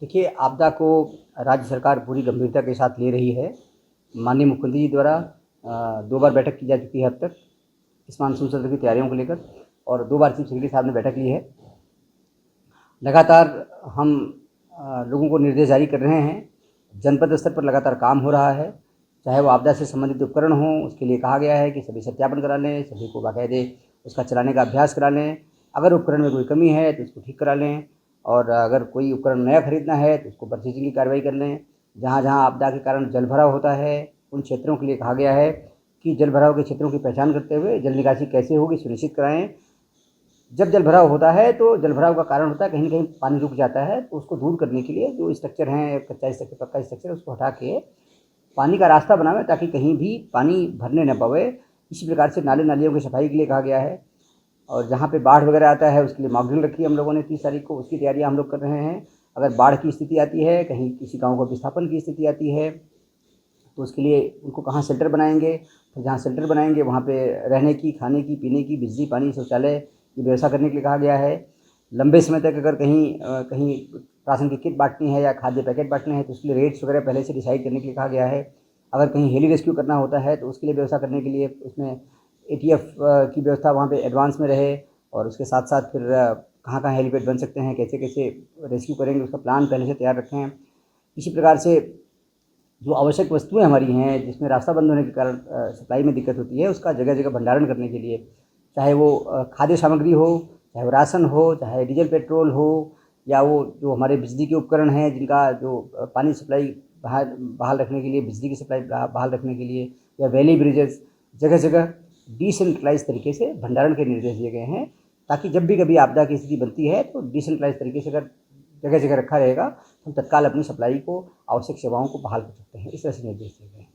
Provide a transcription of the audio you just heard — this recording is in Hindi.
देखिए, आपदा को राज्य सरकार पूरी गंभीरता के साथ ले रही है। माननीय मुख्यमंत्री जी द्वारा 2 बार बैठक की जा चुकी है अब तक इस मानसून सत्र की तैयारियों को लेकर, और 2 बार चीफ सेक्रेटरी साहब ने बैठक ली है। लगातार हम लोगों को निर्देश जारी कर रहे हैं। जनपद स्तर पर लगातार काम हो रहा है, चाहे वो आपदा से संबंधित उपकरण हों, उसके लिए कहा गया है कि सभी सत्यापन करा लें, सभी को बाकायदे उसका चलाने का अभ्यास करा लें। अगर उपकरण में कोई कमी है तो उसको ठीक करा लें, और अगर कोई उपकरण नया खरीदना है तो उसको परचेजिंग की कार्रवाई कर लें। जहाँ जहाँ आपदा के कारण जलभराव होता है उन क्षेत्रों के लिए कहा गया है कि जलभराव के क्षेत्रों की पहचान करते हुए जल निकासी कैसे होगी सुनिश्चित कराएं। जब जलभराव होता है तो जलभराव का कारण होता है कहीं न कहीं पानी रुक जाता है, तो उसको दूर करने के लिए जो स्ट्रक्चर हैं, कच्चा स्ट्रक्चर, पक्का स्ट्रक्चर, उसको हटा के पानी का रास्ता बनावें ताकि कहीं भी पानी भरने न पावे। इसी प्रकार से नाले नालियों की सफाई के लिए कहा गया है। और जहाँ पे बाढ़ वगैरह आता है उसके लिए मॉक ड्रिल रखी है हम लोगों ने 30 तारीख को, उसकी तैयारियाँ हम लोग कर रहे हैं। अगर बाढ़ की स्थिति आती है, कहीं किसी गाँव को विस्थापन की स्थिति आती है, तो उसके लिए उनको कहाँ शेल्टर बनाएंगे, तो जहाँ शेल्टर बनाएंगे वहाँ पे रहने की, खाने की, पीने की, बिजली, पानी, शौचालय की व्यवस्था करने के लिए कहा गया है। लंबे समय तक अगर कहीं राशन की किट बांटनी है या खाद्य पैकेट बांटने हैं तो उसके लिए रेट्स वगैरह पहले से डिसाइड करने के लिए कहा गया है। अगर कहीं हेली रेस्क्यू करना होता है तो उसके लिए व्यवस्था करने के लिए उसमें एटीएफ की व्यवस्था वहाँ पे एडवांस में रहे, और उसके साथ साथ फिर कहाँ कहाँ हेलीपैड बन सकते हैं, कैसे कैसे रेस्क्यू करेंगे, उसका प्लान पहले से तैयार रखें। इसी प्रकार से जो आवश्यक वस्तुएं हमारी हैं जिसमें रास्ता बंद होने के कारण सप्लाई में दिक्कत होती है, उसका जगह जगह भंडारण करने के लिए, चाहे वो खाद्य सामग्री हो, चाहे वो राशन हो, चाहे डीजल पेट्रोल हो, या वो जो हमारे बिजली के उपकरण हैं जिनका जो पानी सप्लाई बहाल रखने के लिए, बिजली की सप्लाई बहाल रखने के लिए, या वैली ब्रिजेस, जगह जगह डिसेंट्रलाइज तरीके से भंडारण के निर्देश दिए गए हैं, ताकि जब भी कभी आपदा की स्थिति बनती है तो डिसेंट्रलाइज तरीके से अगर जगह जगह रखा रहेगा तो हम तत्काल अपनी सप्लाई को, आवश्यक सेवाओं को बहाल कर सकते हैं। इस तरह से निर्देश दिए गए हैं।